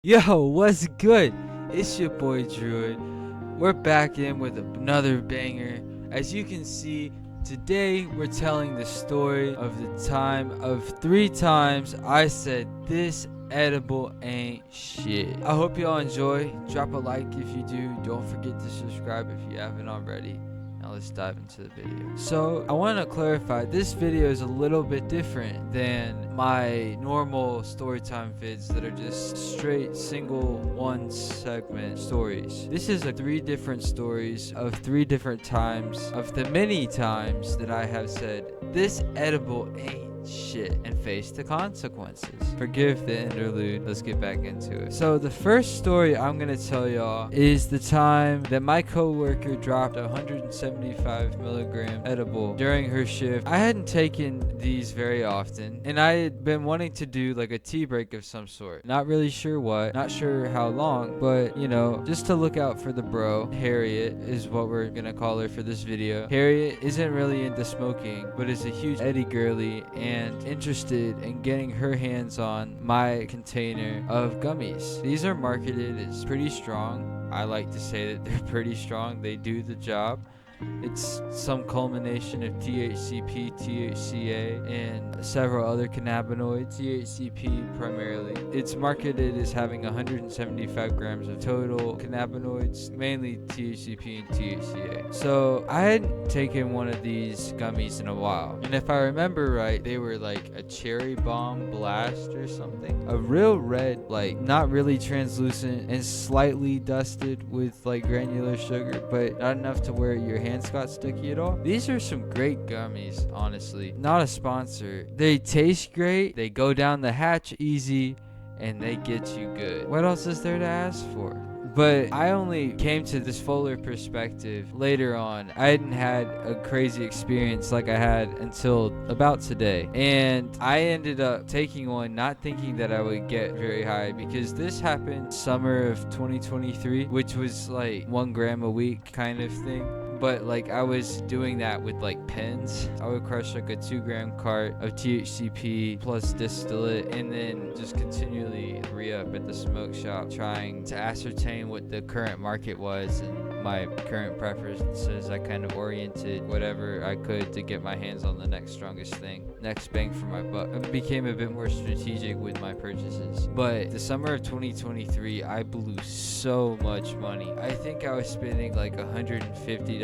Yo, what's good? It's your boy Druid. We're back in with another banger. As you can see, today we're telling the story of the time of 3 times I said this edible ain't shit. I hope y'all enjoy. Drop a like if you do. Don't forget to subscribe if you haven't already. Now let's dive into the video. So I want to clarify, this video is a little bit different than my normal storytime vids that are just straight single one segment stories. This is 3 different stories of 3 different times of the many times that I have said this edible ain't shit and face the consequences. Forgive the interlude. Let's get back into it. So the first story I'm gonna tell y'all is the time that my coworker dropped 175 milligram edible during her shift. I hadn't taken these very often, and I had been wanting to do like a tea break of some sort. Not really sure what, not sure how long, but you know, just to look out for the bro. Harriet is what we're gonna call her for this video. Harriet isn't really into smoking, but is a huge Eddie girly and interested in getting her hands on my container of gummies. These are marketed as pretty strong. I like to say that they're pretty strong. They do the job. It's some culmination of THCP, THCA, and several other cannabinoids. THCP primarily. It's marketed as having 175 grams of total cannabinoids, mainly THCP and THCA. So I hadn't taken one of these gummies in a while, and if I remember right, they were like a cherry bomb blast or something. A real red, like not really translucent and slightly dusted with like granular sugar, but not enough to where your hands got sticky at all. These are some great gummies, honestly. Not a sponsor. They taste great, they go down the hatch easy, and they get you good. What else is there to ask for? But I only came to this fuller perspective later on. I hadn't had a crazy experience like I had until about today. And I ended up taking one not thinking that I would get very high, because this happened summer of 2023, which was like 1 gram a week kind of thing. But like I was doing that with like pens. I would crush like a 2-gram cart of THCP plus distillate, and then just continually re-up at the smoke shop, trying to ascertain what the current market was and my current preferences. I kind of oriented whatever I could to get my hands on the next strongest thing, next bang for my buck. I became a bit more strategic with my purchases. But the summer of 2023, I blew so much money. I think I was spending like $150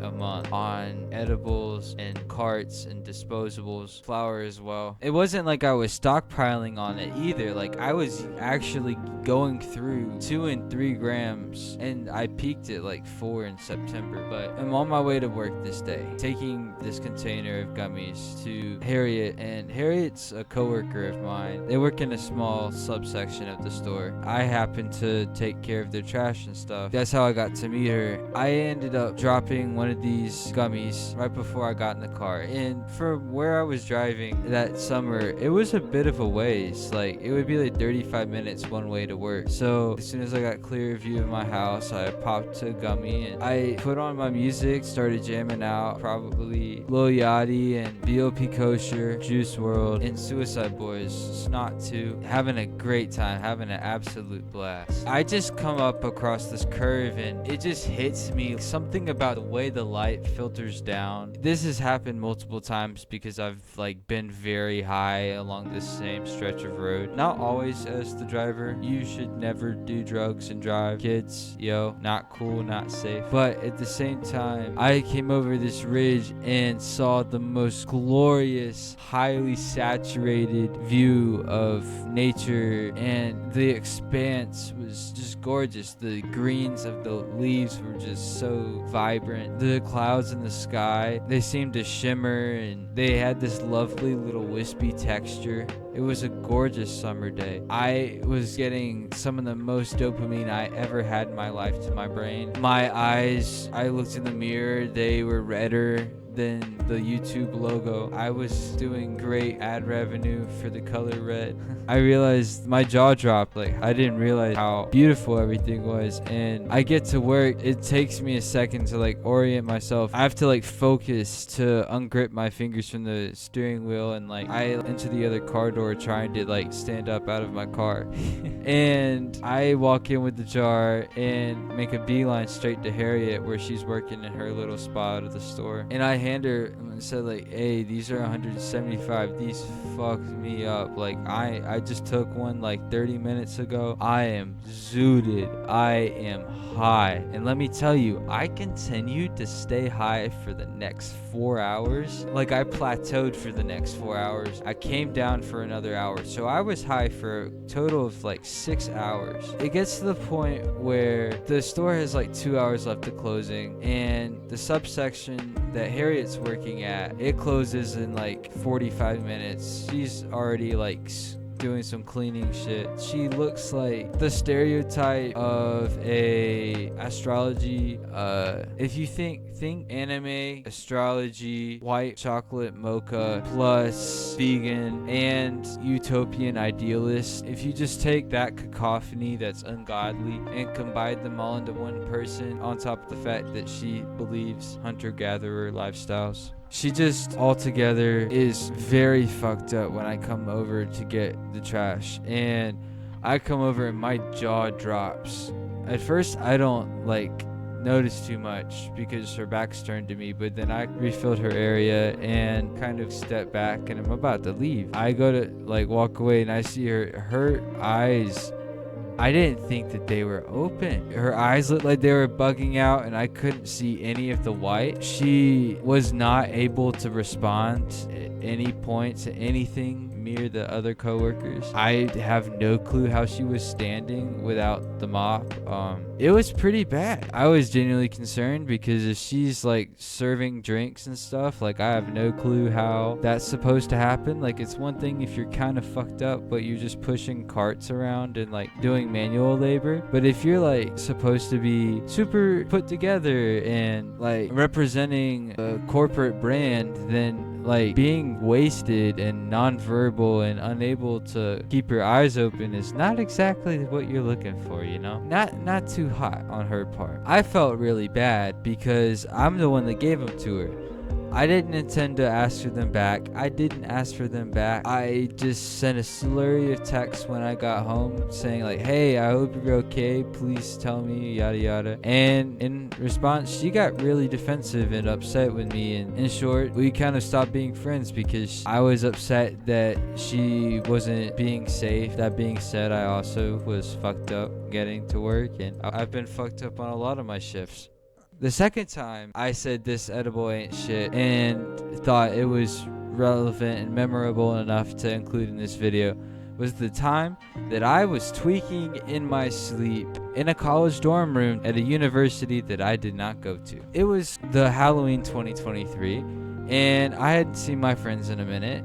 a month on edibles and carts and disposables, flour as well. It wasn't like I was stockpiling on it either. Like I was actually going through 2 and 3 grams, and I peaked at like 4 in September. But I'm on my way to work this day, taking this container of gummies to Harriet, and Harriet's a coworker of mine. They work in a small subsection of the store. I happen to take care of their trash and stuff. That's how I got to meet her. I ended up dropping one of these gummies right before I got in the car, and from where I was driving that summer, it was a bit of a ways. Like it would be like 35 minutes one way to work. So as soon as I got clear view of my house, I popped a gummy and I put on my music, started jamming out probably Lil Yachty and B.O.P. Kosher, Juice World, and Suicide Boys, Snot 2, having a great time, having an absolute blast. I just come up across this curve and it just hits me something about the way the light filters down. This has happened multiple times because I've like been very high along this same stretch of road. Not always as the driver. You should never do drugs and drive. Kids, yo, not cool, not safe. But at the same time, I came over this ridge and saw the most glorious, highly saturated view of nature, and the expanse was just gorgeous. The greens of the leaves were just so vibrant. The clouds in the sky, they seemed to shimmer, and they had this lovely little wispy texture. It was a gorgeous summer day. I was getting some of the most dopamine I ever had in my life to my brain. My eyes, I looked in the mirror, they were redder than the YouTube logo. I was doing great ad revenue for the color red. I realized my jaw dropped. Like, I didn't realize how beautiful everything was. And I get to work, it takes me a second to like orient myself. I have to like focus to ungrip my fingers from the steering wheel, and like I into the other car door trying to like stand up out of my car. And I walk in with the jar and make a beeline straight to Harriet, where she's working in her little spot of the store. And I hand her and said like, hey, these are 175. These fucked me up. Like, I just took one like 30 minutes ago. I am zooted. I am high. And let me tell you, I continued to stay high for the next 4 hours. Like, I plateaued for the next 4 hours. I came down for another hour. So I was high for a total of like 6 hours. It gets to the point where the store has like 2 hours left to closing, and the subsection that Harriet's working at, it closes in like 45 minutes. She's already like doing some cleaning shit. She looks like the stereotype of a astrology, if you think anime, astrology, white chocolate mocha plus vegan and utopian idealist. If you just take that cacophony that's ungodly and combine them all into one person, on top of the fact that she believes hunter-gatherer lifestyles, she just altogether is very fucked up when I come over to get the trash. And I come over and my jaw drops. At first, I don't like notice too much because her back's turned to me, but then I refilled her area and kind of step back, and I'm about to leave. I go to like walk away, and I see her eyes. I didn't think that they were open. Her eyes looked like they were bugging out, and I couldn't see any of the white. She was not able to respond at any point to anything, me or the other coworkers. I have no clue how she was standing without the mop. It was pretty bad. I was genuinely concerned because if she's like serving drinks and stuff, like I have no clue how that's supposed to happen. Like, it's one thing if you're kind of fucked up, but you're just pushing carts around and like doing manual labor. But if you're like supposed to be super put together and like representing a corporate brand, then like being wasted and non-verbal and unable to keep your eyes open is not exactly what you're looking for, you know? Not too hot on her part. I felt really bad because I'm the one that gave them to her. I didn't intend to ask for them back. I didn't ask for them back. I just sent a slurry of texts when I got home saying like, hey, I hope you're okay. Please tell me, yada yada. And in response, she got really defensive and upset with me. And in short, we kind of stopped being friends because I was upset that she wasn't being safe. That being said, I also was fucked up getting to work, and I've been fucked up on a lot of my shifts. The second time I said this edible ain't shit and thought it was relevant and memorable enough to include in this video was the time that I was tweaking in my sleep in a college dorm room at a university that I did not go to. It was the Halloween 2023, and I hadn't seen my friends in a minute.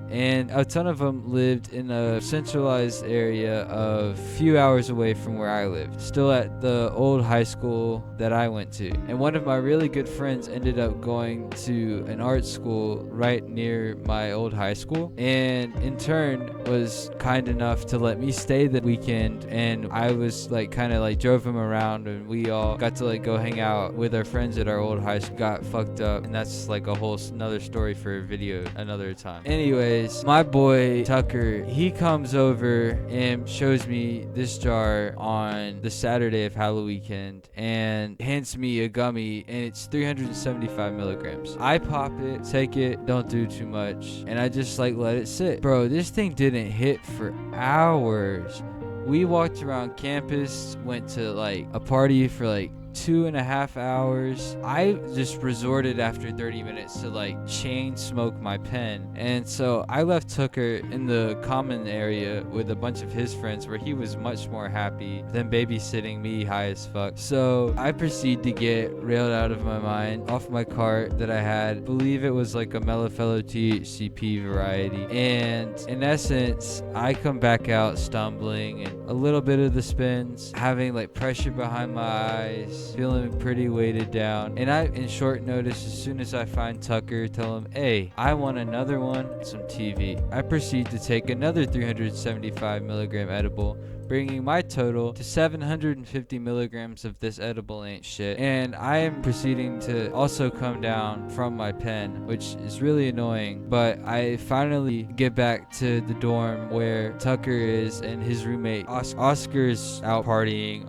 And a ton of them lived in a centralized area a few hours away from where I lived, still at the old high school that I went to. And one of my really good friends ended up going to an art school right near my old high school, and in turn was kind enough to let me stay the weekend. And I was like kind of like drove him around, and we all got to like go hang out with our friends at our old high school, got fucked up, and that's like a whole another story for a video another time. Anyways, my boy Tucker, he comes over and shows me this jar on the Saturday of Halloween weekend and hands me a gummy, and it's 375 milligrams. I pop it, take it, don't do too much, and I just like let it sit. Bro, this thing didn't hit for hours. We walked around campus, went to like a party for like 2.5 hours. I just resorted after 30 minutes to like chain smoke my pen, and so I left Tucker in the common area with a bunch of his friends where he was much more happy than babysitting me high as fuck. So I proceed to get railed out of my mind off my cart that I had, believe it was like a Mellofellow THCP variety, and in essence I come back out stumbling and a little bit of the spins, having like pressure behind my eyes, house, feeling pretty weighted down. And I, in short notice, as soon as I find Tucker, tell him, hey, I want another one, some TV. I proceed to take another 375 milligram edible, bringing my total to 750 milligrams of this edible ain't shit. And I am proceeding to also come down from my pen, which is really annoying. But I finally get back to the dorm where Tucker is and his roommate. Oscar's out partying.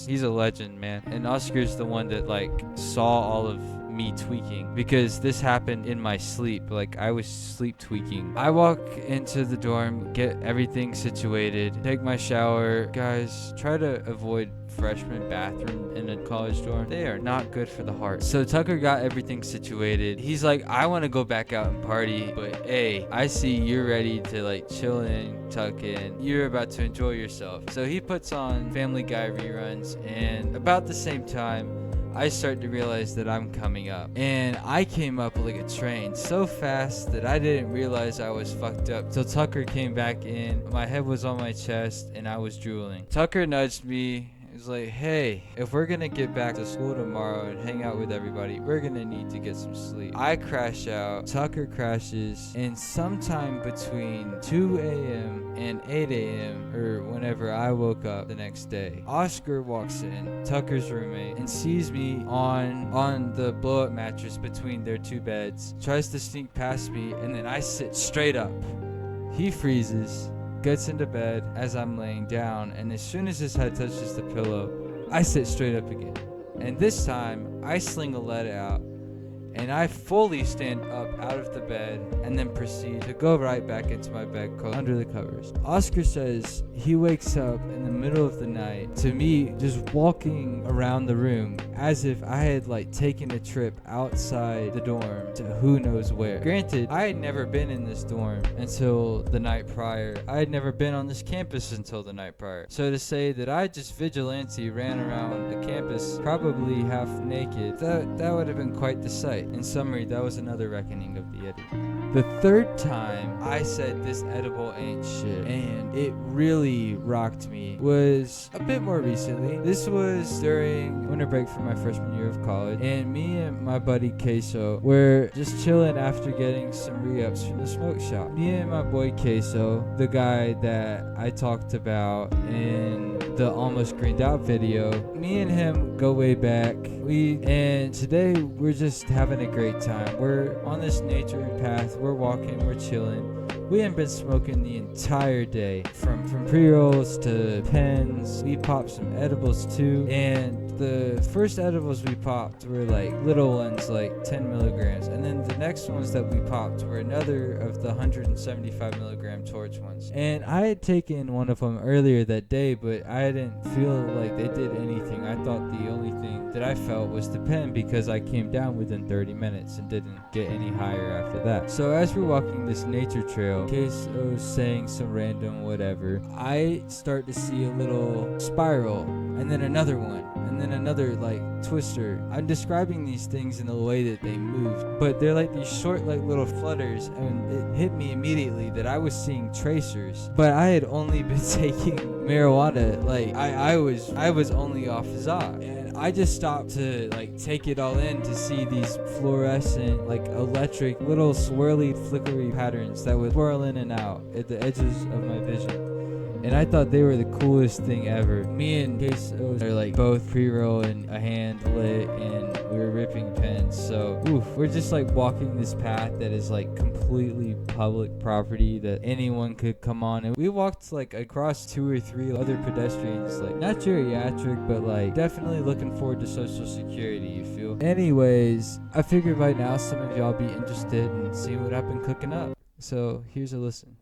He's a legend, man. And Oscar's the one that like saw all of me tweaking, because this happened in my sleep. Like, I was sleep tweaking. I walk into the dorm, get everything situated, take my shower. Guys, try to avoid freshman bathroom in a college dorm. They are not good for the heart. So Tucker got everything situated. He's like, I want to go back out and party, but hey, I see you're ready to like chill in, tuck in. You're about to enjoy yourself. So he puts on Family Guy reruns, and about the same time, I start to realize that I'm coming up. And I came up like a train so fast that I didn't realize I was fucked up till Tucker came back in. My head was on my chest and I was drooling. Tucker nudged me. He's like, hey, if we're gonna get back to school tomorrow and hang out with everybody, we're gonna need to get some sleep. I crash out, Tucker crashes, and sometime between 2 a.m. and 8 a.m. or whenever I woke up the next day, Oscar walks in, Tucker's roommate, and sees me on the blow-up mattress between their two beds, tries to sneak past me, and then I sit straight up. He freezes, gets into bed as I'm laying down, and as soon as his head touches the pillow, I sit straight up again. And this time, I sling a lead out, and I fully stand up out of the bed and then proceed to go right back into my bed under the covers. Oscar says he wakes up in the middle of the night to me just walking around the room as if I had like taken a trip outside the dorm to who knows where. Granted, I had never been in this dorm until the night prior. I had never been on this campus until the night prior. So to say that I just vigilante ran around the campus probably half naked, that would have been quite the sight. In summary, that was another reckoning of the Eddie. The third time I said this edible ain't shit, and it really rocked me, was a bit more recently. This was during winter break for my freshman year of college, and me and my buddy Queso were just chilling after getting some re-ups from the smoke shop. Me and my boy Queso, the guy that I talked about in the almost greened out video, me and him go way back. And today we're just having a great time. We're on this nature path, we're walking, we're chilling. We hadn't been smoking the entire day, from pre-rolls to pens. We popped some edibles too, and the first edibles we popped were like little ones, like 10 milligrams, and then the next ones that we popped were another of the 175 milligram torch ones. And I had taken one of them earlier that day, but I didn't feel like they did anything. I thought the only thing that I felt was the pen, because I came down within 30 minutes and didn't get any higher after that. So as we're walking this nature trail, in case I was saying some random whatever, I start to see a little spiral, and then another one, and then another like twister. I'm describing these things in the way that they moved, but they're like these short like little flutters, and it hit me immediately that I was seeing tracers, but I had only been taking marijuana. Like I was only off za, and I just stopped to like take it all in to see these fluorescent, like electric, little swirly, flickery patterns that would swirl in and out at the edges of my vision. And I thought they were the coolest thing ever. Me and Queso are like both pre-roll and a hand lit, and we were ripping pens. So we're just like walking this path that is like completely public property that anyone could come on. And we walked like across 2 or 3 other pedestrians, like not geriatric, but like definitely looking forward to social security, you feel? Anyways, I figured by now some of y'all be interested in seeing what I've been cooking up. So here's a listen.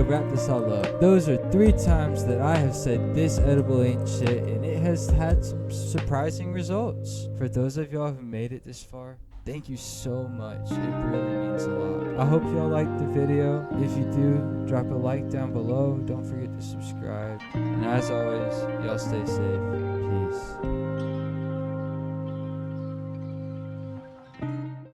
wrap this all up, those are 3 times that I have said this edible ain't shit, and it has had some surprising results. For those of y'all who made it this far, thank you so much. It really means a lot. I hope y'all liked the video. If you do, drop a like down below. Don't forget to subscribe. And as always, y'all stay safe. Peace.